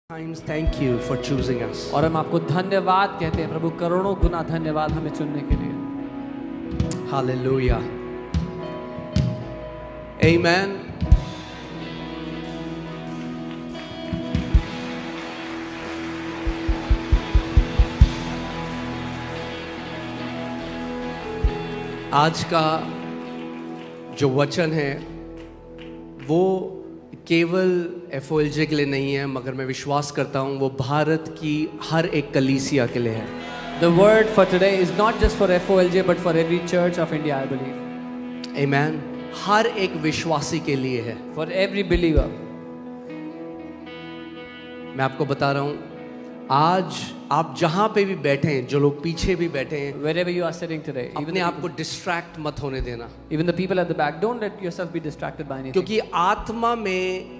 Times thank you for choosing us. और हम आपको धन्यवाद कहते हैं प्रभु, करोड़ों गुना धन्यवाद हमें चुनने के लिए। Hallelujah. Amen. आज का जो वचन है वो केवल FOLJ के लिए नहीं है, मगर मैं विश्वास करता हूँ वो भारत की हर एक कलीसिया के लिए है। The word for today is not just for FOLJ but for every church of India, I believe. Amen. हर एक विश्वासी के लिए है। For every believer. मैं आपको बता रहा हूँ, आज आप जहाँ पे भी बैठे हैं, जो लोग पीछे भी बैठे हैं, Wherever you are sitting today, अपने आप को डिस्ट्रैक्ट मत होने देना, even the people at the back, don't let yourself be distracted by anything. क्योंकि आत्मा में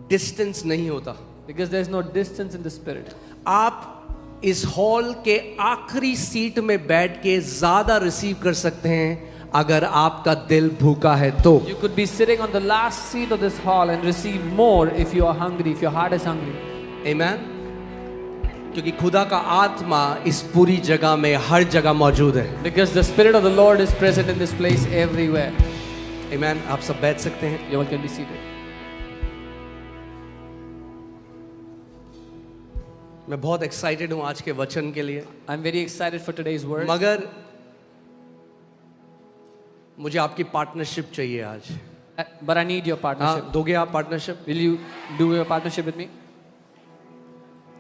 डिस्टेंस नहीं होता। Because there is no distance in the spirit. आप इस हॉल के आखिरी सीट में बैठ के ज्यादा रिसीव कर सकते हैं अगर आपका दिल भूखा है तो। You could be sitting on the last seat of this hall and receive more if you are hungry, if your heart is hungry. Amen. क्योंकि खुदा का आत्मा इस पूरी जगह में हर जगह मौजूद है। Because the spirit of the Lord is present in this place everywhere. Amen. आप सब बैठ सकते हैं। You all can be seated. मैं बहुत एक्साइटेड हूँ आज के वचन के लिए, I'm very excited for today's word. मगर मुझे आपकी पार्टनरशिप चाहिए आज। But I need your partnership. हाँ, दोगे आप partnership? Will you do your partnership with me?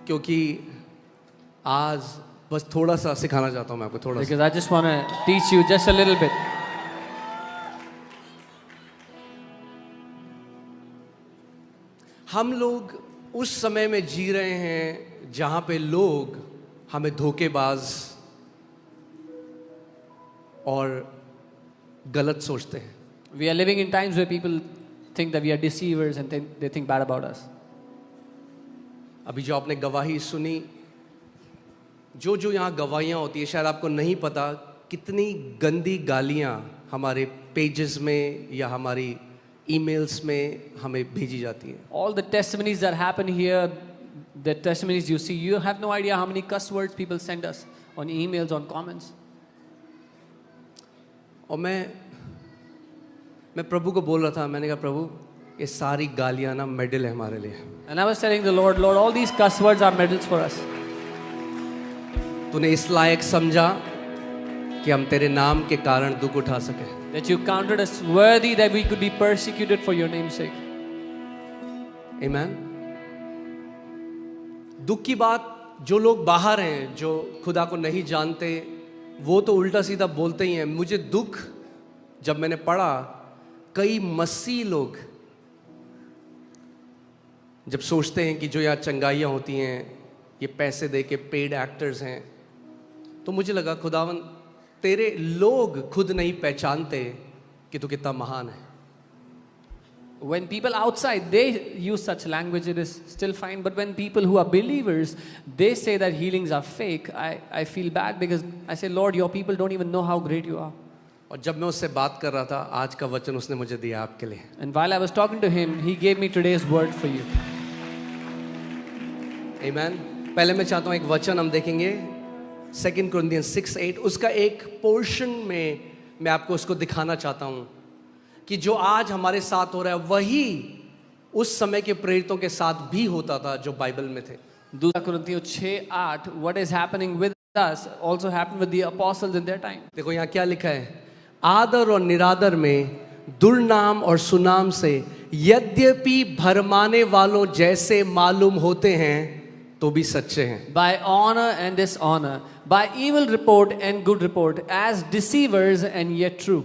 क्योंकि आज बस थोड़ा सा सिखाना चाहता हूँ मैं आपको, थोड़ा सा। Because I just want to teach you just a little bit. हम लोग उस समय में जी रहे हैं जहां पे लोग हमें धोखेबाज और गलत सोचते हैं। We are living in times where people think that we are deceivers and they think bad about us. अभी जो आपने गवाही सुनी, जो जो यहाँ गवाहियाँ होती है, शायद आपको नहीं पता कितनी गंदी गालियाँ हमारे पेजेस में या हमारी ईमेल्स में हमें भेजी जाती हैं। All the testimonies that happen here, the testimonies you see, you have no idea how many cuss words people send us on emails, on comments. और मैं प्रभु को बोल रहा था, मैंने कहा प्रभु ये सारी गालियाँ ना मेडल है हमारे लिए। And I was telling the Lord, Lord, all these cuss words are medals for us. तूने इस लायक समझा कि हम तेरे नाम के कारण दुख उठा सके। That you counted us worthy that we could be persecuted for your name's sake. Amen. दुख की बात, जो लोग बाहर हैं, जो खुदा को नहीं जानते, वो तो उल्टा सीधा बोलते ही हैं। मुझे दुख जब मैंने पढ़ा, कई मसीह लोग जब सोचते हैं कि जो यार चंगाइयाँ होती हैं ये पैसे दे के पेड एक्टर्स हैं, तो मुझे लगा खुदावन तेरे लोग खुद नहीं पहचानते कि तू कितना महान है। When people outside, they use such language, it is still fine. But when people who are believers, they say that healings are fake, I feel bad because I say, Lord, your people don't even know how great you are. और जब मैं उससे बात कर रहा था, आज का वचन उसने मुझे दिया आपके लिए। And while I was talking to him, he gave me today's word for you. Amen. पहले मैं चाहता हूँ एक वचन हम देखेंगे 2 Corinthians 6:8, उसका एक पोर्शन में मैं आपको उसको दिखाना चाहता हूँ कि जो आज हमारे साथ हो रहा है वही उस समय के प्रेरितों के साथ भी होता था जो बाइबल में थे। 2 Corinthians 6:8, what is happening with us also happened with the apostles in their time. देखो यहाँ क्या लिखा है, आदर और निरादर में, दुर्नाम और सुनाम से यद्यपि भरमाने वालों जैसे मालूम होते हैं तो भी सच्चे हैं। By honor and dishonor, by evil report and good report, as deceivers and yet true.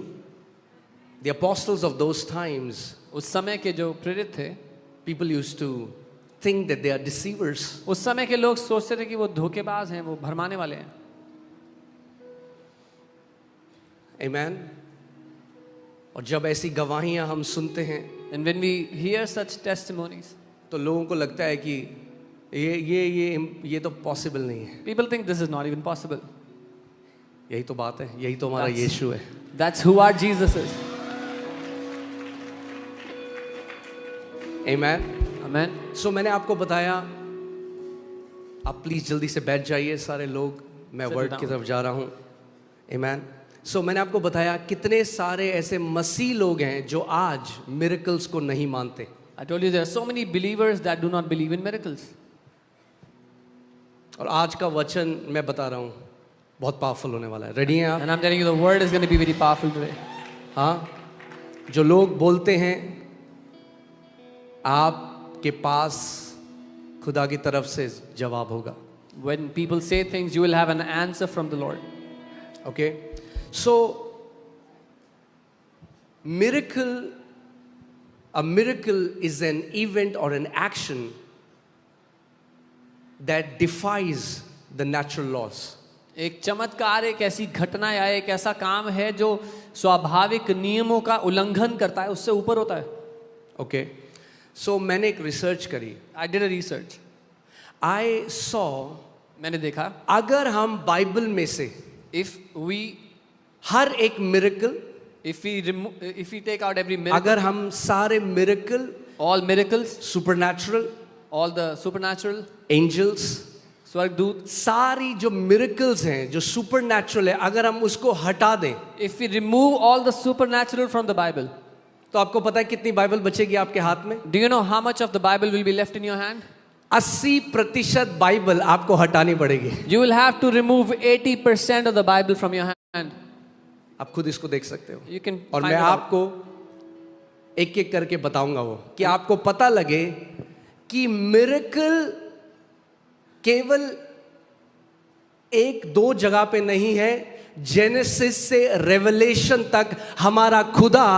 The apostles of those times, उस समय के जो प्रेरित थे, people used to think that they are deceivers. उस समय के लोग सोचते थे कि वो धोखेबाज हैं, वो भरमाने वाले हैं। Amen. और जब ऐसी गवाहियां हम सुनते हैं, And when we hear such testimonies, तो लोगों को लगता है कि ये तो पॉसिबल नहीं है। people think this is not even possible. यही तो बात है, यही तो हमारा यीशु है। That's who our Jesus is. Amen. Amen. सो मैंने आपको बताया, आप प्लीज जल्दी से बैठ जाइए सारे लोग, मैं Sit वर्ड down. की तरफ जा रहा हूँ। आमेन। सो मैंने आपको बताया कितने सारे ऐसे मसीह लोग हैं जो आज मिरेकल्स को नहीं मानते। I told you there are so many believers that do not believe in miracles. और आज का वचन मैं बता रहा हूँ बहुत पावरफुल होने वाला है। रेडी हैं आप? And I'm telling you, the word is going to be very powerful today. हाँ, जो लोग बोलते हैं आपके पास खुदा की तरफ से जवाब होगा। When people say things, you will have an answer from the Lord. Okay, so a miracle is an event or an action that defies the natural laws. एक चमत्कार एक ऐसी घटना या एक ऐसा काम है जो स्वाभाविक नियमों का उल्लंघन करता है, उससे ऊपर होता है। Okay, so मैंने एक रिसर्च करी। I did a research. I saw, मैंने देखा, अगर हम बाइबल में से if we हर एक miracle, if we take out every miracle, अगर हम सारे miracle, all miracles, supernatural, all the supernatural, angels, स्वर्गदूत, सारी जो मिरेकल्स हैं जो सुपरनैचुरल है, अगर हम उसको हटा दें, if we remove all the supernatural from the Bible, तो आपको पता है कितनी बाइबल बचेगी आपके हाथ में? do you know how much of the Bible will be left in your hand? 80% Bible आपको हटानी पड़ेगी। You will have to remove 80% of the Bible from your hand. आप खुद इसको देख सकते हो। You can और find मैं it out. आपको एक एक करके बताऊंगा वो, कि आपको पता लगे कि मिरेकल केवल एक दो जगह पे नहीं है। जेनेसिस से रेवलेशन तक हमारा खुदा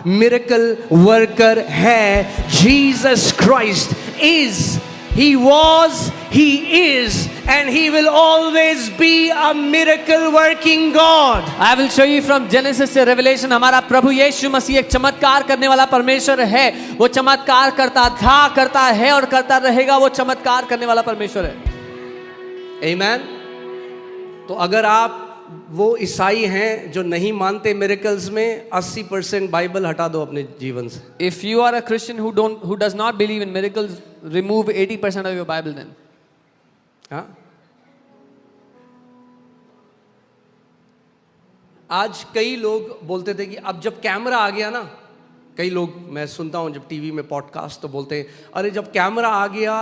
मिरेकल वर्कर है। Jesus Christ is, he was, he is, and he will always be a miracle working God. I will show you from Genesis से Revelation, हमारा प्रभु यीशु मसीह एक चमत्कार करने वाला परमेश्वर है। वो चमत्कार करता था, करता है और करता रहेगा। वो चमत्कार करने वाला परमेश्वर है। Amen. तो अगर आप वो ईसाई हैं जो नहीं मानते मिरेकल्स में, 80% बाइबल हटा दो अपने जीवन से। If you are a Christian who does not believe in miracles, remove 80% of your Bible then. हाँ, आज कई लोग बोलते थे कि अब जब कैमरा आ गया ना, कई लोग मैं सुनता हूँ जब टीवी में पॉडकास्ट तो बोलते हैं, अरे जब कैमरा आ गया,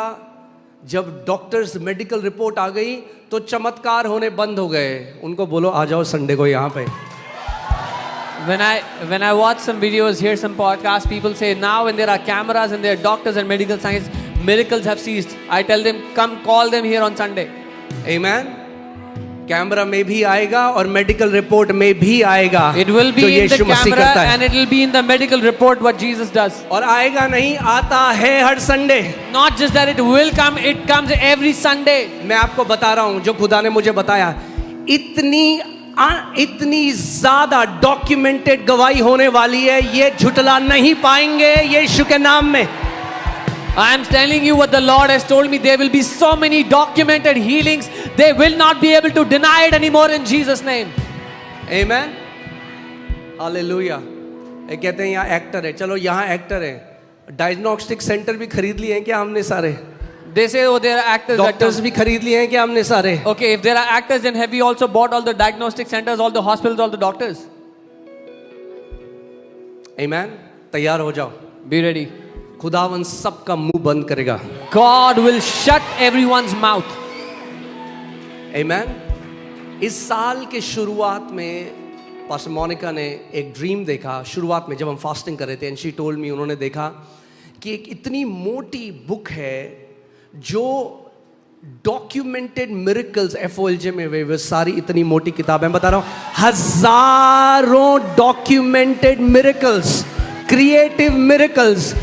जब डॉक्टर्स मेडिकल रिपोर्ट आ गई तो चमत्कार होने बंद हो गए। उनको बोलो आ जाओ संडे को यहाँ पे। When I watch some videos, hear some podcasts, people say now when there are cameras and there are doctors and medical science, miracles have ceased. I tell them, come call them here on Sunday. Amen. Camera में भी आएगा और medical report में भी आएगा। It will be जो in the Yeshu Masih camera करता है। and it will be in the medical report what Jesus does. और आएगा नहीं, आता है हर Sunday. Not just that it will come, it comes every Sunday. मैं आपको बता रहा हूं जो खुदा ने मुझे बताया, इतनी ज्यादा डॉक्यूमेंटेड गवाही होने वाली है, ये झुटला नहीं पाएंगे यीशु के नाम में। I am telling you what the Lord has told me. There will be so many documented healings. They will not be able to deny it anymore in Jesus' name. Amen. Hallelujah. ये कहते हैं यहाँ actor है, चलो यहाँ actor है, diagnostic centre भी खरीद लिए हैं क्या हमने सारे? They say, oh, there are actors. Doctors भी खरीद लिए हैं क्या हमने सारे? Okay, if there are actors, then have we also bought all the diagnostic centers, all the hospitals, all the doctors? Amen. तैयार हो जाओ, Be ready. खुदावन सबका मुंह बंद करेगा। God will shut everyone's mouth. Amen. इस साल के शुरुआत में पास्टर मोनिका ने एक ड्रीम देखा। शुरुआत में जब हम फास्टिंग कर रहे थे, एंड शी टोल्ड मी, उन्होंने देखा कि एक इतनी मोटी बुक है जो डॉक्यूमेंटेड मिरेकल्स FOLJ में वे सारी इतनी मोटी किताब है, बता रहा हूं, हजारों डॉक्यूमेंटेड मिरेकल्स, क्रिएटिव मिरेकल्स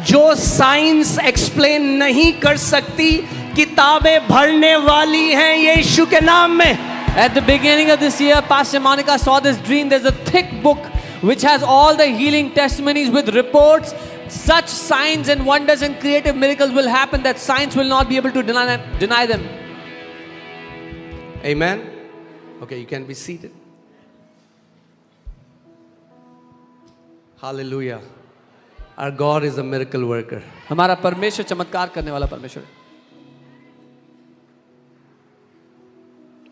जो साइंस एक्सप्लेन नहीं कर सकती, किताबें भरने वाली हैं यीशु के नाम में। At the beginning of this year, Pastor Monica saw this dream. There's a thick book which has all the healing testimonies with reports. Such signs and wonders and creative miracles will happen that science will not be able to deny them. Amen. Okay, you can be seated. Hallelujah. Our God is a miracle worker. हमारा परमेश्वर चमत्कार करने वाला परमेश्वर है।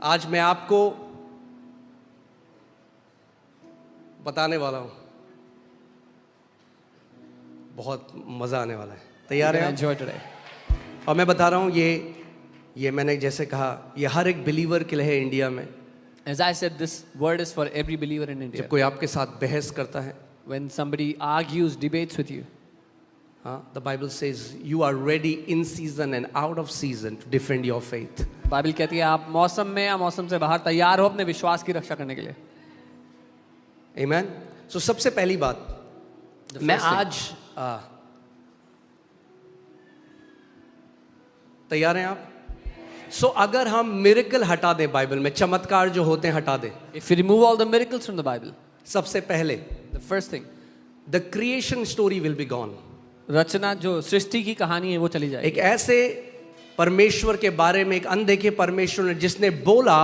आज मैं आपको बताने वाला हूं, बहुत मजा आने वाला है। तैयार है आप? Enjoy today. और मैं बता रहा हूं, ये मैंने जैसे कहा, ये हर एक बिलीवर के लिए है इंडिया में। As I said, this word is for every believer in India. जब कोई आपके साथ बहस करता है, When somebody argues, debates with you, हाँ, the Bible says you are ready in season and out of season to defend your faith. Bible कहती है आप मौसम में या मौसम से बाहर तैयार हो अपने विश्वास की रक्षा करने के लिए। Amen. So सबसे पहली बात, The मैं first thing. आज तैयार हैं आप? सो अगर हम मिरेकल हटा दें, बाइबल में चमत्कार जो होते हैं हटा दें, If you remove all the miracles from the Bible, सबसे पहले the first thing, the creation story will be gone. रचना जो सृष्टि की कहानी है वो चली जाएगी। एक ऐसे परमेश्वर के बारे में, एक अनदेखे परमेश्वर ने जिसने बोला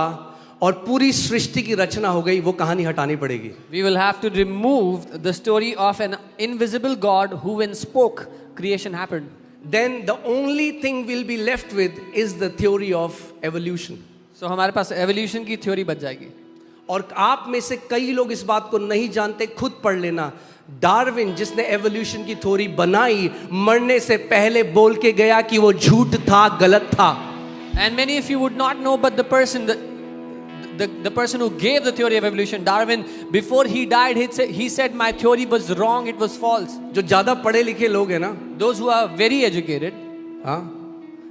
और पूरी सृष्टि की रचना हो गई, वो कहानी हटानी पड़ेगी। We will have to remove the story of an invisible God who when spoke creation happened. Then the only thing we'll be left with is the theory of evolution. So हमारे पास evolution की theory बच जाएगी। और आप में से कई लोग इस बात को नहीं जानते, खुद पढ़ लेना। डार्विन जिसने एवोल्यूशन की थ्योरी बनाई, मरने से पहले बोल के गया कि वो झूठ था, गलत था। And many of you would not know, but the person who gave the theory of evolution, Darwin, before he died, he said my theory was wrong, it was false. जो ज्यादा पढ़े लिखे लोग हैं ना, Those who are very educated, हाँ,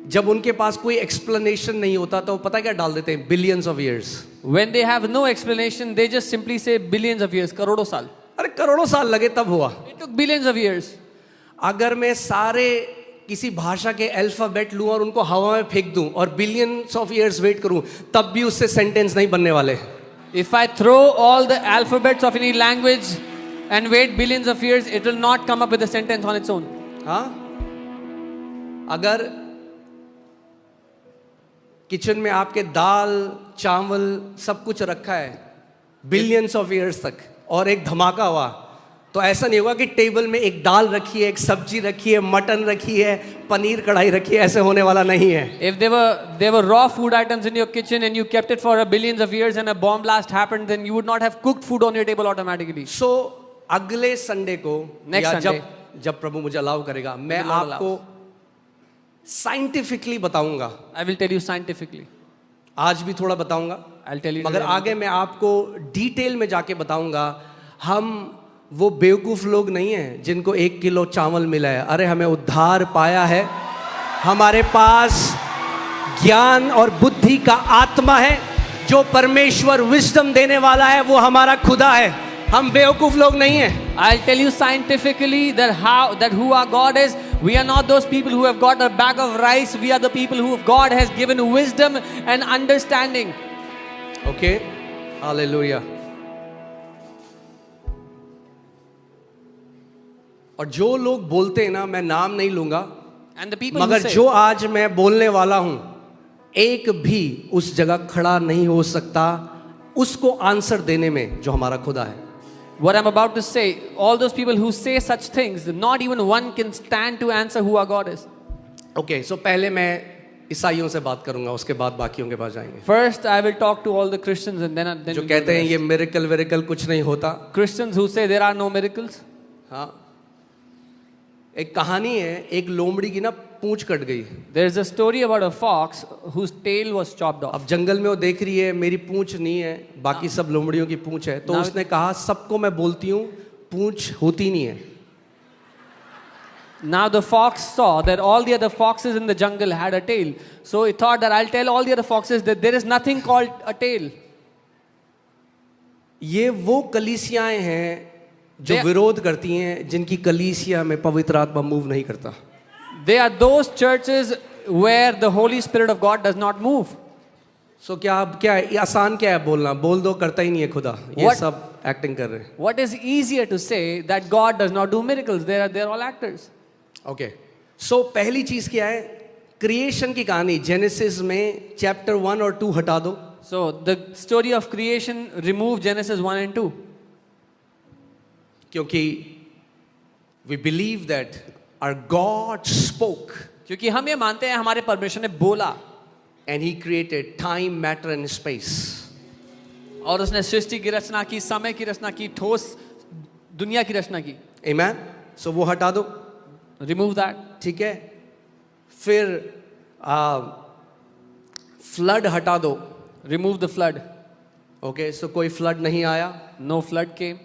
जब उनके पास कोई एक्सप्लेनेशन नहीं होता तो वो पता क्या डाल देते हैं? Billions of years. when they have no explanation, they just simply say billions of years, करोड़ों साल। अरे करोड़ों साल लगे तब हुआ। It took billions of years. अगर मैं सारे किसी भाषा के अल्फाबेट लूं और उनको हवा में फेंक दूं और बिलियंस ऑफ ईयर्स वेट करूं, तब भी उससे सेंटेंस नहीं बनने वाले। If I throw all the alphabets of any language and wait billions of years, it will not come up with a sentence on its own. हाँ, अगर किचन में आपके दाल चावल सब कुछ रखा है बिलियंस ऑफ ईयर्स तक और एक धमाका हुआ, तो ऐसा नहीं होगा कि टेबल में एक दाल रखी है, एक सब्जी रखी है, मटन रखी है, पनीर कढ़ाई रखी है, ऐसे होने वाला नहीं है। If there were raw food items in your kitchen and you kept it for billions of years and a bomb blast happened, then you would not have cooked food on your table automatically. सो अगले Sunday को Next या Sunday. जब प्रभु मुझे allow करेगा, मैं Lord allows. आपको scientifically बताऊंगा। I will tell you scientifically. आज भी थोड़ा बताऊंगा, I'll tell you. मगर today. आगे मैं आपको डिटेल में जाके बताऊंगा। हम वो बेवकूफ लोग नहीं हैं जिनको 1 किलो चावल मिला है। अरे हमें उद्धार पाया है, हमारे पास ज्ञान और बुद्धि का आत्मा है, जो परमेश्वर विजडम देने वाला है, वो हमारा खुदा है। हम बेवकूफ लोग नहीं हैं। I'll tell you scientifically that who our God is. We are not those people who have got a bag of rice. We are the people who God has given wisdom and understanding. Okay, hallelujah. और जो लोग बोलते हैं ना, मैं नाम नहीं लूंगा, And the people who मगर say, जो आज मैं बोलने वाला हूं, एक भी उस जगह खड़ा नहीं हो सकता उसको आंसर देने में जो हमारा खुदा है। what I'm about to say, all those people who say such things, not even one can stand to answer who our God is. Okay, so पहले मैं ईसाइयों से बात करूंगा, उसके बाद बाकियों के पास जाएंगे। First, I will talk to all the Christians and then जो we'll कहते हैं go to ये the rest. मिरेकल विरेकल कुछ नहीं होता। Christians who say there are no miracles. हाँ, एक कहानी है, एक लोमड़ी की ना पूंछ कट गई। There is a story about a fox whose tail was chopped off. अब जंगल में वो देख रही है मेरी पूंछ नहीं है, बाकी सब लोमड़ियों की पूंछ है, तो Now- उसने कहा सबको मैं बोलती हूँ पूंछ होती नहीं है। Now the fox saw that all the other foxes in the jungle had a tail. So he thought that I'll tell all the other foxes that there is nothing called a tail. ये वो कलीसियाएं हैं जो They- विरोध करती हैं, जिनकी कलीसिया में पवित्र आत्मा मूव नहीं करता। They are those churches where the Holy Spirit of God does not move. सो क्या अब क्या है, ये आसान क्या है बोलना, बोल दो, करता ही नहीं है खुदा, ये What- सब एक्टिंग कर रहे हैं। What is easier to say that God does not do miracles? They're all actors. Okay, so पहली चीज क्या है, क्रिएशन की कहानी जेनेसिस में चैप्टर 1 और 2 हटा दो। So the story of creation, remove Genesis 1 and 2. क्योंकि We believe that our God spoke क्योंकि हम ये मानते हैं हमारे परमेश्वर ने बोला and He created time, matter, and space. और उसने सृष्टि की रचना की, समय की रचना की, ठोस दुनिया की रचना की. Amen. So वो हटा दो, Remove that. ठीक है. फिर फ्लड हटा दो. Remove the flood. ओके, सो कोई फ्लड नहीं आया, No flood came.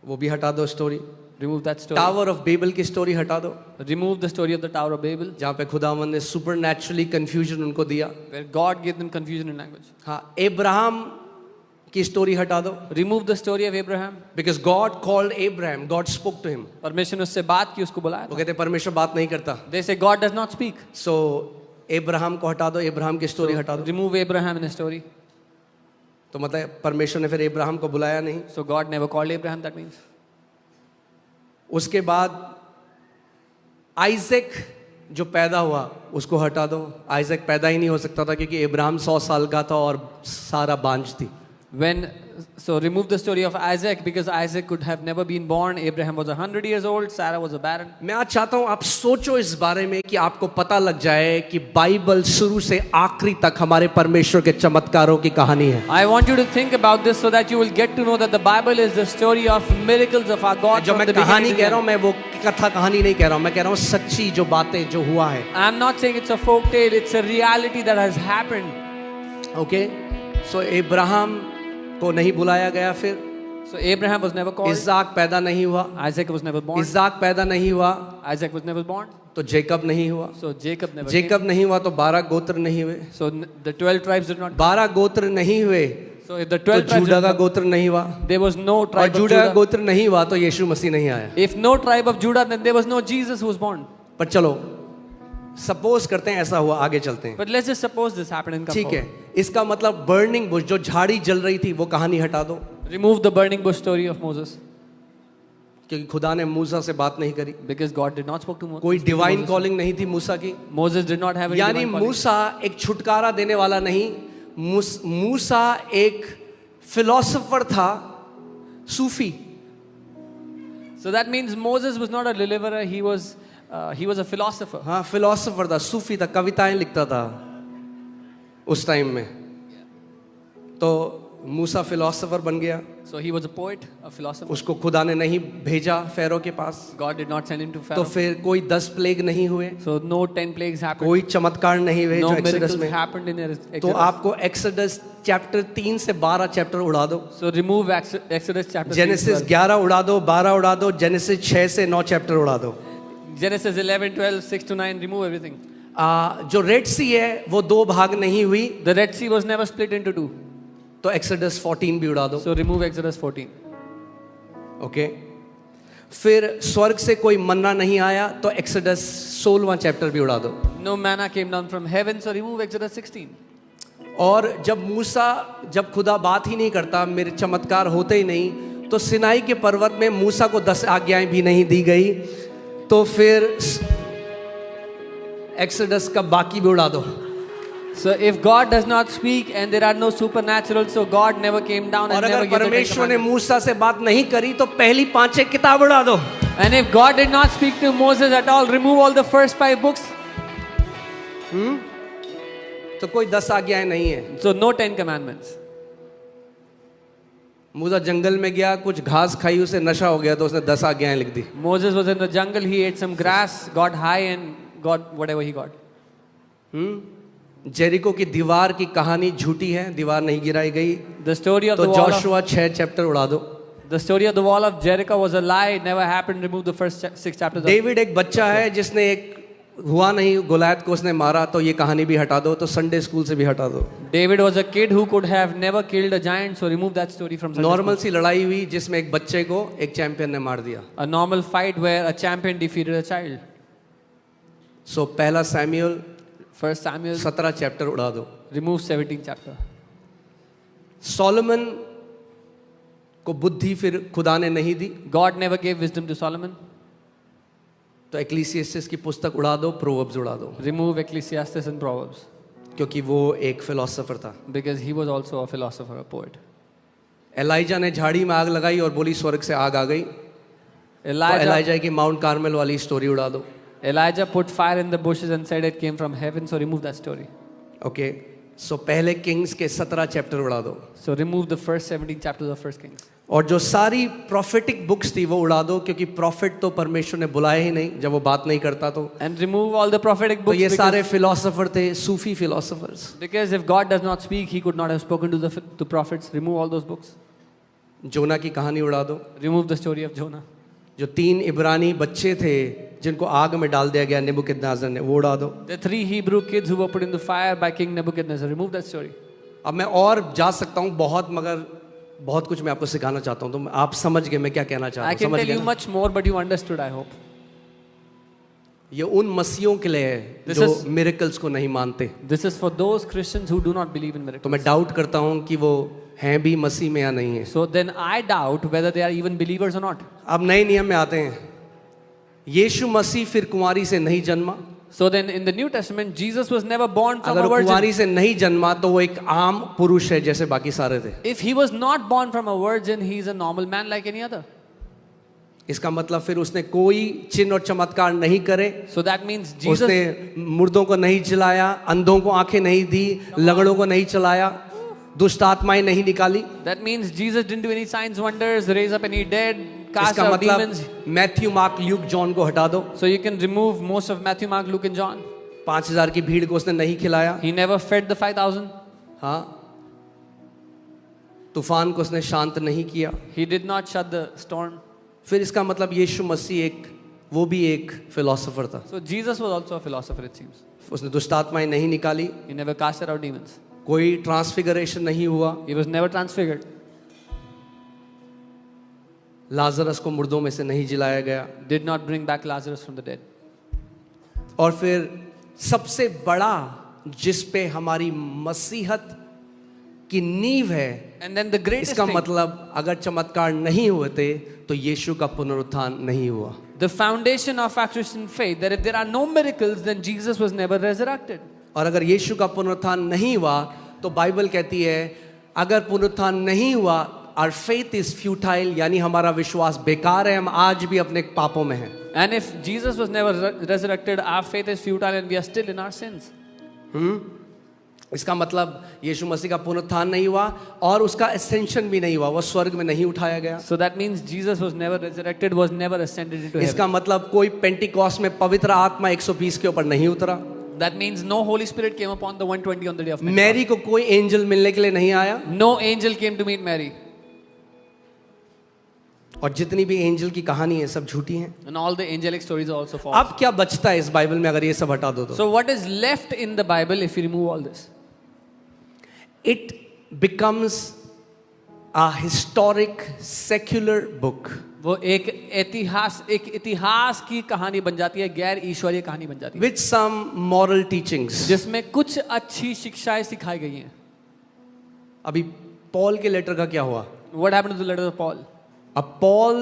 वो भी हटा दो story. Remove that story. Tower of Babel की स्टोरी हटा दो, Remove the story of the Tower of Babel, जहाँ पे खुदावंद ने सुपरनैचुरली कंफ्यूजन उनको दिया. where God gave them confusion in language. हाँ, अब्राहम की स्टोरी हटा दो. Remove the story of Abraham. Because God called Abraham, God spoke to him. परमेश्वर ने उससे बात की, उसको बुलाया वो था. कहते हैं परमेश्वर बात नहीं करता. They say God does not speak. So Abraham को हटा दो, अब्राहम की स्टोरी हटा दो. Remove Abraham in the story. तो मतलब परमेश्वर ने फिर अब्राहम को बुलाया नहीं. So God never called Abraham, that means. उसके बाद आइजैक जो पैदा हुआ उसको हटा दो. आइजैक पैदा ही नहीं हो सकता था क्योंकि अब्राहम 100 साल का था और सारा बांझ थी. So remove the story of Isaac because Isaac could have never been born. Abraham was 100 years old. Sarah was a barren. मैं आज चाहता हूं आप सोचो इस बारे में कि आपको पता लग जाए कि बाइबल शुरू से आखिरी तक हमारे परमेश्वर के चमत्कारों की कहानी है. I want you to think about this so that you will get to know that the Bible is the story of miracles of our God. जो from मैं the कहानी beginning to कह the रहा हूं, मैं वो कथा कहानी नहीं कह रहा हूं, मैं कह रहा हूं सच्ची जो बातें जो हुआ है. end. I'm not saying it's a folk tale. It's a reality that has happened. Okay, so Abraham को नहीं बुलाया गया. फिर So Abraham was never called. Isaac पैदा नहीं हुआ. Isaac was never born. Isaac पैदा नहीं हुआ Isaac was never born. तो जेकब नहीं हुआ. So Jacob never जेकब नहीं हुआ तो 12 गोत्र नहीं हुए. came. So the 12 tribes did not. 12 गोत्र नहीं हुए So if the तो 12 tribes जूडा did का not, गोत्र नहीं हुआ. there was no और tribe of जूडा का Judah. गोत्र नहीं हुआ तो यीशु मसीह नहीं आया. If no tribe of Judah, then there was no Jesus who was born. पर चलो सपोज करते हैं ऐसा हुआ, आगे चलते हैं. But let's just suppose this happened in ठीक Kapoor. है, इसका मतलब बर्निंग बुश जो झाड़ी जल रही थी वो कहानी हटा दो. Remove the burning bush story of Moses क्योंकि खुदा ने मूसा से बात नहीं करी. because God did not speak to Moses. कोई डिवाइन कॉलिंग नहीं थी मूसा की. Moses did not have any यानी divine calling. मूसा एक छुटकारा देने वाला नहीं, मूसा एक फिलोसोफर था, सूफी. So that means Moses was not a deliverer. He was a philosopher. हाँ, फिलोसोफर था, सूफी था, कविताएं लिखता था उस टाइम में. तो मूसा फिलोसोफर बन गया. So he was a poet, a philosopher. उसको खुदा ने नहीं भेजा फेरो के पास. God did not send him to तो Pharaoh. फिर कोई 10 प्लेग नहीं हुए, So no 10 plagues happened. कोई चमत्कार नहीं हुए No जो एक्सोडस miracles में. happened in Exodus. तो आपको एक्सोडस चैप्टर 3 से 12 चैप्टर उड़ा दो. So remove Exodus chapter 3 genesis 12. 11 उड़ा दो, 12 उड़ा दो, जेनेसिस 6 से 9 चैप्टर उड़ा दो. Genesis 11, 12, 6 to 9. Remove everything. जो रेड सी है वो 2 भाग नहीं हुई, The Red Sea was never split into 2. तो एक्सोडस 14 भी उड़ा दो. So remove Exodus 14. ओके. फिर स्वर्ग से कोई मन्ना नहीं आया तो एक्सोडस 16वां चैप्टर भी उड़ा दो. No manna came down from heaven, so remove Exodus 16. और जब खुदा बात ही नहीं करता, मेरे चमत्कार होते ही नहीं, तो सिनाई के पर्वत में मूसा को 10 आज्ञाएं भी नहीं दी गई, तो फिर एक्सोडस का बाकी भी उड़ा दो. So if God does not speak and there are no supernatural, so God never came down और and अगर never gave the Ten परमेश्वर ने Commandments. मूसा से बात नहीं करी तो पहली 5 किताब उड़ा दो. And if God did not speak to Moses at all, remove all the first 5 books. तो कोई 10 आज्ञाएं नहीं है. So no 10 Commandments. मूसा जंगल में गया, कुछ घास खाई, उसे नशा हो गया तो उसने 10 आज्ञाएं लिख दी. Moses was in the jungle, he ate some grass, got high and got whatever he got. Jericho की दीवार की कहानी झूठी है, दीवार नहीं गिराई गई, The story of तो the wall of, Joshua 6 chapter उड़ा दो. the story of the wall of Jericho was a lie, it never happened. Remove the first 6 chapters. Of, David एक बच्चा है जिसने एक हुआ नहीं, गोलायत को उसने मारा, तो ये कहानी भी हटा दो, तो संडे स्कूल से भी हटा दो. David was a kid who could have never killed a giant, so remove that story from Sunday normal school. सी लड़ाई हुई जिसमें एक बच्चे को एक चैंपियन ने मार दिया. A normal fight where a champion defeated a child. सो पहला सैमुएल 1 Samuel, 17 चैप्टर उड़ा दो. remove 17th chapter. सोलोमन को बुद्धि फिर खुदा ने नहीं दी, God never gave wisdom to Solomon. तो एक्लीसियास्टिस की पुस्तक उड़ा दो, प्रोवर्ब्स उड़ा दो, Remove Ecclesiastes and Proverbs क्योंकि वो एक फिलोसोफर था. because he was also a philosopher, a poet. Elijah ने झाड़ी में आग लगाई और बोली स्वर्ग से आग आ गई. एलाइजा की माउंट कार्मेल वाली स्टोरी उड़ा दो. Elijah put fire in the bushes and said it came from heaven, so remove that story. Okay, so पहले किंग्स के 17 चैप्टर उड़ा दो. So remove the first 17 chapters of First Kings. और जो सारी प्रॉफिटिक बुक्स थी वो उड़ा दो, क्योंकि प्रॉफिट तो परमेश्वर ने बुलाया ही नहीं जब वो बात नहीं करता. तो And remove all the prophetic तो books ये सारे because, फिलोसोफर थे, सूफी philosophers. because if God does not speak, he could not have spoken to prophets. Remove all those books. जोना की कहानी उड़ा दो. Remove the story of Jonah. जो 3 इब्रानी बच्चे थे जिनको आग में डाल दिया गया नेबुकदनेस्सर ने, वो उड़ा दो. The 3 Hebrew kids who were put in the fire by King Nebuchadnezzar. Remove that story. अब मैं और जा सकता हूँ बहुत, मगर बहुत कुछ मैं आपको सिखाना चाहता हूँ, तो आप समझ गए मैं क्या कहना चाहता I हूँ. can समझ tell गए you ना? much more, but you understood, I hope. ये उन मसीहों के लिए है This जो is- मिरेकल्स को नहीं मानते. This is for those Christians who do not believe in तो miracles. मैं डाउट करता हूँ कि वो हैं भी मसीह में या नहीं है. So then I doubt whether they are even believers or not. अब नए नियम में आते हैं. यीशु मसीह फिर कुंवारी से नहीं जन्मा. So then in the New Testament, Jesus was never born from अगर a वो virgin. कुंवारी से नहीं जन्मा तो वो एक आम पुरुष है जैसे बाकी सारे थे. If he was not born from a virgin, he is a normal man like any other. इसका मतलब फिर उसने कोई चिन्ह और चमत्कार नहीं करे. So that means Jesus, उसने मुर्दों को नहीं जिलाया, अंधों को आंखें नहीं दी, लगड़ों को नहीं चलाया, दुष्ट आत्माएं नहीं निकाली. that means Jesus didn't do any signs, wonders, raise up any dead, cast इसका out मतलब demons. Matthew, mark, Luke, John को हटा दो. So you can remove most of Matthew, Mark, Luke and John. 5000 की भीड़ को उसने नहीं खिलाया. He never fed the 5,000. हाँ, तूफान को उसने शांत नहीं किया. He did not shut the storm. फिर इसका मतलब यीशु मसीह वो भी एक फिलोसोफर था. So Jesus was also a philosopher, it seems. उसने दुष्ट आत्माएं नहीं निकाली, He never casted out demons. कोई ट्रांसफिगरेशन नहीं हुआ, He was never transfigured. Lazarus को मुर्दों में से नहीं जिलाया गया. Did not bring back Lazarus from the dead. और फिर सबसे बड़ा जिस पे हमारी मसीहत की नींव है, And then the greatest इसका thing, मतलब अगर चमत्कार नहीं होते तो यीशु का पुनरुत्थान नहीं हुआ. the foundation of our Christian faith, that if there are no miracles, then Jesus was never resurrected. और अगर यीशु का पुनरुत्थान नहीं हुआ तो बाइबल कहती है अगर पुनरुत्थान नहीं हुआ, our faith is futile, यानी हमारा विश्वास बेकार है, हम आज भी अपने पापों में हैं. And if Jesus was never resurrected, our faith is futile and we are still in our sins. इसका मतलब यीशु मसीह का पुनरुत्थान नहीं हुआ और उसका ascension भी नहीं हुआ, वो स्वर्ग में नहीं उठाया गया. So that means Jesus was never resurrected, was never ascended into इसका heaven. मतलब कोई पेंटिकॉस्ट में पवित्र आत्मा 120 के ऊपर नहीं उतरा. That means no Holy Spirit came upon the 120 on the day of Pentecost. Mary को कोई एंजल मिलने के लिए नहीं आया. No angel came to meet Mary. और जितनी भी एंजल की कहानी है सब झूठी हैं. And all the angelic stories are also false. अब क्या बचता है इस बाइबल में अगर ये सब हटा दो तो? So what is left in the Bible if you remove all this? It becomes a historic secular book. वो एक इतिहास की कहानी बन जाती है, गैर ईश्वरीय कहानी बन जाती है, With some moral teachings. जिसमें कुछ अच्छी शिक्षाएं सिखाई गई हैं. अभी पॉल के लेटर का क्या हुआ? What happened to the letter of Paul? अब पॉल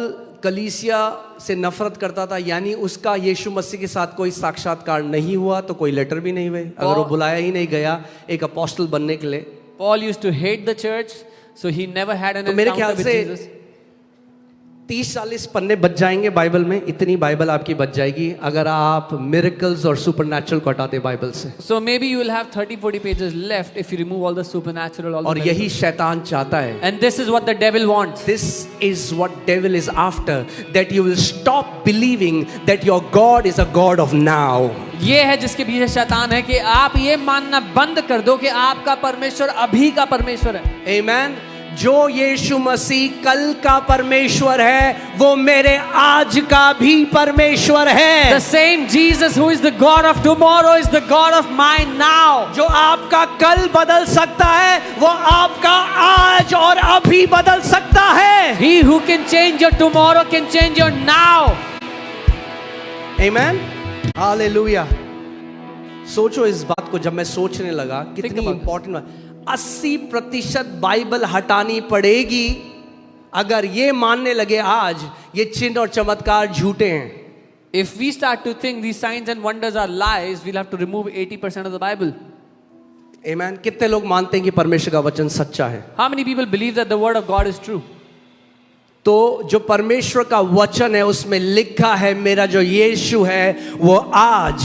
कलीसिया से नफरत करता था, यानी उसका यीशु मसीह के साथ कोई साक्षात्कार नहीं हुआ तो कोई लेटर भी नहीं हुए. अगर वो बुलाया ही नहीं गया एक अपोस्टल बनने के लिए, Paul used to hate the church, so he never had an तो मेरे encounter ख्याल with से Jesus. 30-40 पन्ने बच जाएंगे बाइबल में. इतनी बाइबल आपकी बच जाएगी अगर आप मिरेकल्स और सुपरनैचुरल को हटाते बाइबल से. So maybe you will have 30-40 pages left if you remove all the supernatural, all the और यही miracles. शैतान चाहता है. And this is what the devil wants. This is what devil is after, that you will stop believing that your God is a God of now. ये है जिसके पीछे शैतान है कि आप ये मानना बंद कर दो कि आपका परमेश्वर अभी का परमेश्वर है. Amen. जो यीशु मसीह कल का परमेश्वर है वो मेरे आज का भी परमेश्वर है. The same Jesus who is the God of tomorrow is the God of my now. जो आपका कल बदल सकता है वो आपका आज और अभी बदल सकता है. He who can change your tomorrow can change your now. Amen. Hallelujah. सोचो इस बात को, जब मैं सोचने लगा कितनी about this. इंपॉर्टेंट बात. 80% बाइबल हटानी पड़ेगी अगर ये मानने लगे आज ये चिन्ह और चमत्कार झूठे हैं. If we start to think these signs and wonders are lies, we'll have to remove 80% of the Bible. Amen. कितने लोग मानते हैं कि परमेश्वर का वचन सच्चा है? How many people believe that the word of God is true? तो जो परमेश्वर का वचन है उसमें लिखा है मेरा जो यीशु है वो आज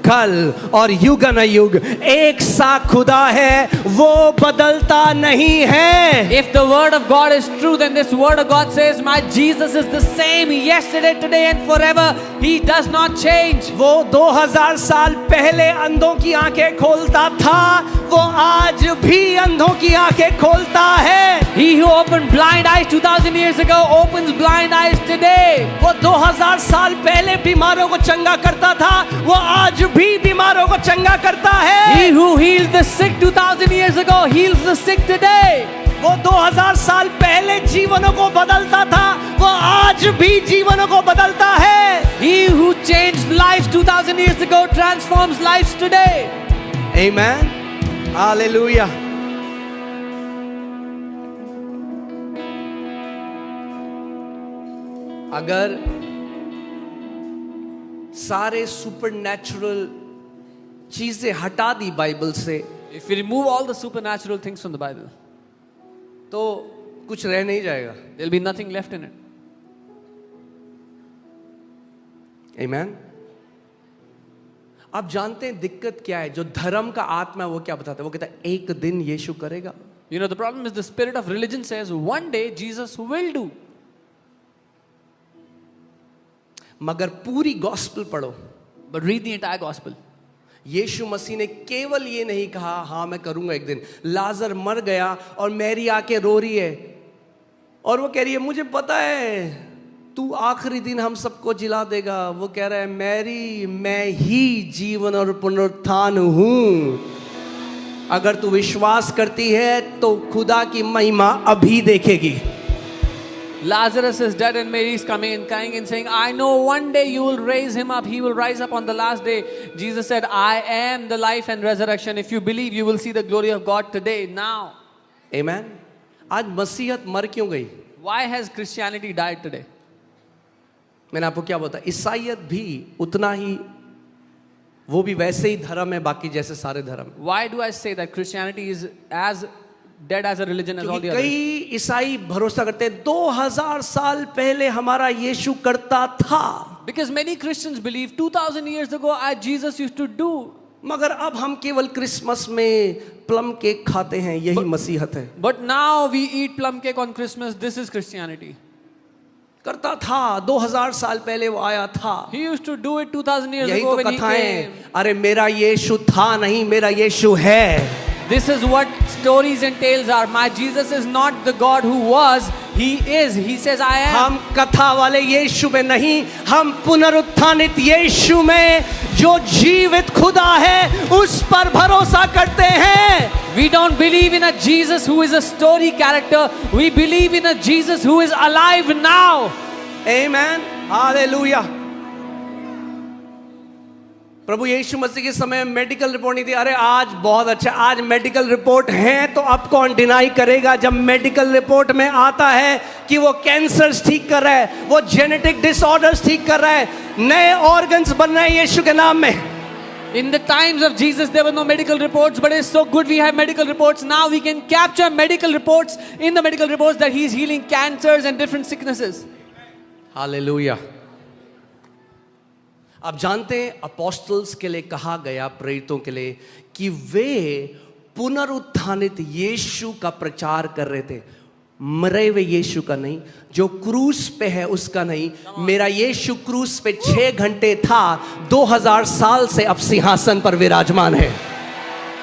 कल और युग न युग एक सा खुदा है, वो बदलता नहीं है। If the word of God is true, then this word of God says, my Jesus is the same yesterday, today and forever. He does not change. वो 2000 साल पहले अंधों की आंखें खोलता था, वो आज भी अंधों की आंखें खोलता है। He who opened blind eyes 2000 years ago opens blind eyes today. वो 2000 साल पहले बीमारों को चंगा करता था, वो आज भी बीमारों को चंगा करता है। He who healed the sick 2000 years ago heals the sick today. वो 2000 साल पहले जीवनों को बदलता था, वो आज भी जीवनों को बदलता है। He who changed lives 2000 years ago transforms lives today. Amen. Hallelujah. अगर सारे सुपरनैचुरल चीजें हटा दी बाइबल से, If we remove all the supernatural things from the Bible, तो कुछ रह नहीं जाएगा। there'll be nothing left in it. Amen. आप जानते हैं दिक्कत क्या है? जो धर्म का आत्मा है वो क्या बताता है? वो कहता है एक दिन यीशु करेगा। You know, the problem is the spirit of religion says one day Jesus will do. मगर पूरी गॉस्पेल पढ़ो, But read the entire gospel. यीशु मसीह ने केवल ये नहीं कहा हाँ मैं करूंगा एक दिन। लाजर मर गया और मैरी आके रो रही है और वो कह रही है मुझे पता है तू आखिरी दिन हम सबको जिला देगा। वो कह रहा है मैरी मैं ही जीवन और पुनरुत्थान हूं, अगर तू विश्वास करती है तो खुदा की महिमा अभी देखेगी। Lazarus is dead and Mary is coming and crying and saying, I know one day you will raise him up. He will rise up on the last day. Jesus said, I am the life and resurrection. If you believe, you will see the glory of God today, now. Amen. आज मसीहत मर क्यों गई? Why has Christianity died today? मैंने आपको क्या बताया, ईसाईयत भी उतना ही, वो भी वैसे ही धर्म है बाकी जैसे सारे धर्म। Why do I say that Christianity is as dead as a religion as all the क्योंकि others? कई ईसाई भरोसा करते हैं 2000 साल पहले हमारा यीशु करता था, Because many Christians believe 2000 years ago Jesus used to do. मगर अब हम केवल क्रिसमस में प्लम केक खाते हैं, यही मसीहत है। But now we eat plum cake on Christmas. This is Christianity. करता था 2000 साल पहले वो आया था, He used to do it 2000 years यही ago तो when he कथाएं, came. अरे मेरा यीशु था नहीं मेरा यीशु है। This is what stories and tales are. My Jesus is not the God who was, He is. He says, I am. हम कथा वाले यीशु में नहीं, हम पुनरुत्थानित यीशु में जो जीवित खुदा है उस पर भरोसा करते हैं। We don't believe in a Jesus who is a story character. We believe in a Jesus who is alive now. Amen. Hallelujah. प्रभु यीशु मसीह के समय मेडिकल रिपोर्ट नहीं थी। अरे आज बहुत अच्छा, आज मेडिकल रिपोर्ट है तो अब कौन डिनाई करेगा? जब मेडिकल रिपोर्ट में आता है कि वो कैंसर्स ठीक कर रहा है, वो जेनेटिक डिसऑर्डर्स ठीक कर रहा है, नए ऑर्गन्स बन रहे हैं यीशु के नाम में। In the times of Jesus, there were no medical reports, but it's so good we have medical reports. Now we can capture medical reports in the medical reports that He's healing cancers and different sicknesses. Hallelujah. आप जानते हैं apostles के लिए कहा गया, प्रेरितों के लिए, कि वे पुनरुत्थानित यीशु का प्रचार कर रहे थे, मरे हुए यीशु का नहीं, जो क्रूस पे है उसका नहीं। मेरा यीशु क्रूस पे 6 घंटे था, 2000 साल से अब सिंहासन पर विराजमान है।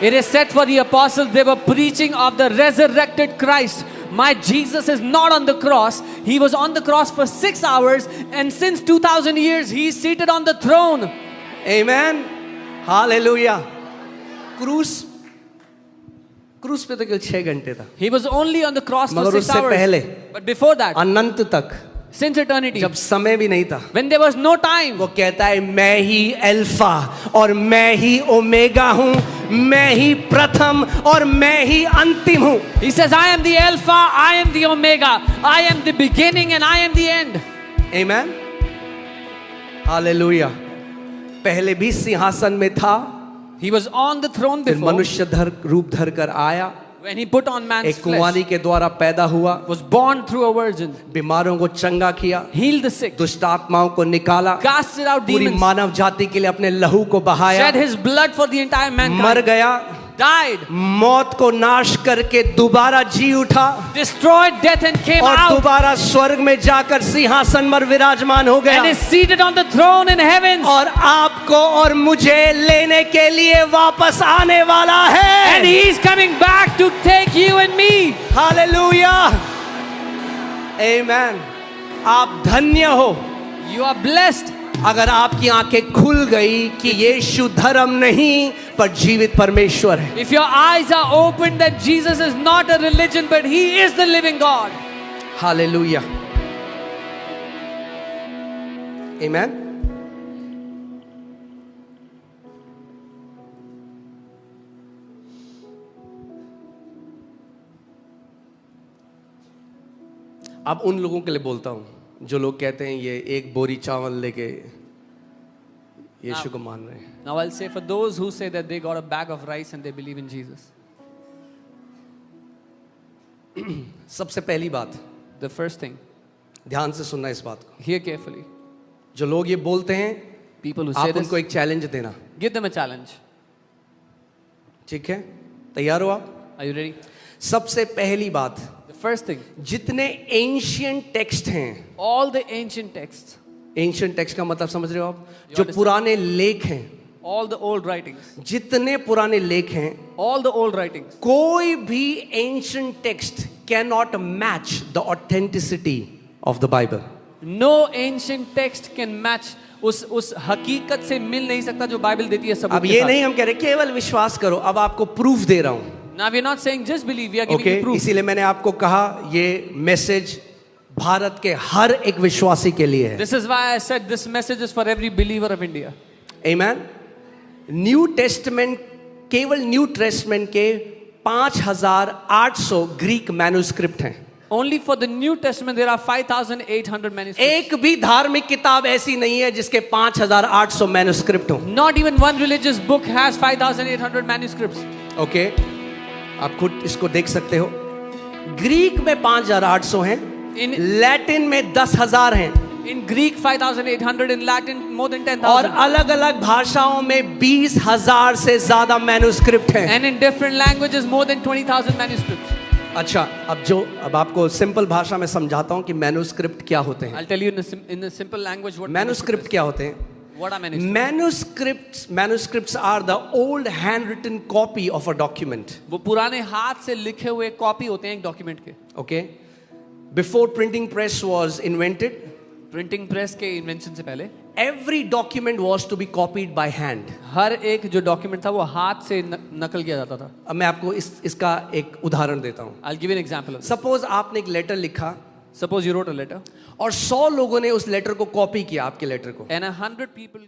It is said for the apostles, they were preaching of the resurrected Christ. My Jesus is not on the cross. He was on the cross for 6 hours, and since 2000 years, He is seated on the throne. Amen. Hallelujah. क्रूस पे तो केवल 6 घंटे था, He was only on the cross for मगर 6 उससे hours. पहले But before that, अनंत तक, since eternity, जब समय भी नहीं था, when there was no time, वो कहता है मैं ही अल्फा और मैं ही ओमेगा हूं, मैं ही प्रथम और मैं ही अंतिम हूं। He says, I am the Alpha, I am the Omega, I am the beginning and I am the end. Amen. Hallelujah. पहले भी सिंहासन में था, He was on the throne फिर before, मनुष्य रूप धर कर आया, When he put on man's एक flesh, कुंवारी के द्वारा पैदा हुआ, was born through a virgin, बीमारों को चंगा किया, healed the sick, दुष्ट आत्माओं को निकाला, casted out पूरी demons, मानव जाति के लिए अपने लहू को बहाया, shed his blood for the entire मर mankind, गया, died, मौत को नाश करके दोबारा जी उठा destroyed death and came और out दोबारा स्वर्ग में जाकर सिंहासन पर विराजमान हो गया and is seated on the throne in heavens. और आपको और मुझे लेने के लिए वापस आने वाला And है। he is coming back to take you and me. Hallelujah, amen. आप धन्य हो You are blessed अगर आपकी आंखें खुल गई कि यीशु धर्म नहीं पर जीवित परमेश्वर है। if your eyes are open that Jesus is not a religion but he is the living God. Hallelujah, amen. अब उन लोगों के लिए बोलता हूं जो लोग कहते हैं ये एक बोरी चावल लेके यीशु को मान रहे हैं। Now I'll say for those who say that they got a bag of rice and they believe in Jesus. सबसे पहली बात, The first thing, ध्यान से सुनना इस बात को। hear carefully. जो लोग ये बोलते हैं People who say आप this, उनको एक चैलेंज देना, give them a challenge. ठीक है? तैयार हो आप? Are you ready? सबसे पहली बात, The first thing, जितने एंशियंट टेक्स्ट हैं, all the ancient texts, ancient text का मतलब समझ रहे हो आप? You जो understand? पुराने लेख हैं, all the old writings, जितने पुराने लेख हैं, all the old writings, कोई भी ancient text can not match the authenticity of the Bible. no ancient text can match उस हकीकत से मिल नहीं सकता जो बाइबल देती है सबूत अब के ये साथ. नहीं हम कह रहे केवल विश्वास करो, अब आपको प्रूफ दे रहा हूं। Now we are not saying just believe, we are giving okay you proof. इसीलिए मैंने आपको कहा ये मैसेज भारत के हर एक विश्वासी के लिए है। This is why I said this message is for every believer of India. Amen. New testament, केवल न्यू टेस्टमेंट के 5800 ग्रीक मैन्युस्क्रिप्ट हैं। Only for the New Testament there are 5,800 manuscripts. एक भी धार्मिक किताब ऐसी नहीं है जिसके 5800 मैन्युस्क्रिप्ट हो। Not even one religious book has 5,800 manuscripts. Okay आप खुद इसको देख सकते हो। ग्रीक में 5800 हैं, In- लैटिन में 10,000 हैं In Greek 5,800, in Latin more than और 10,000. अलग अलग भाषाओं में 20,000 से ज्यादा मैन्युस्क्रिप्ट हैं। And in different languages more than 20,000 manuscripts. अच्छा अब आपको सिंपल भाषा में समझाता हूं कि मैन्युस्क्रिप्ट क्या होते हैं। I'll tell you in a simple language what manuscript क्या होते हैं? What are manuscripts? Manuscripts are the old handwritten copy of a document. वो पुराने हाथ से लिखे हुए कॉपी होते हैं एक डॉक्यूमेंट के. Okay? Before printing press was invented, printing press के इन्वेंशन से पहले every document was to be copied by hand. हर एक जो डॉक्यूमेंट था वो हाथ से नकल किया जाता था. अब मैं आपको इसका एक उदाहरण देता हूं। I'll give you an example of this. Suppose आपने एक लेटर लिखा Suppose you wrote a letter और 100 लोगों ने उस लेटर को कॉपी किया, आपके लेटर को। and 100 people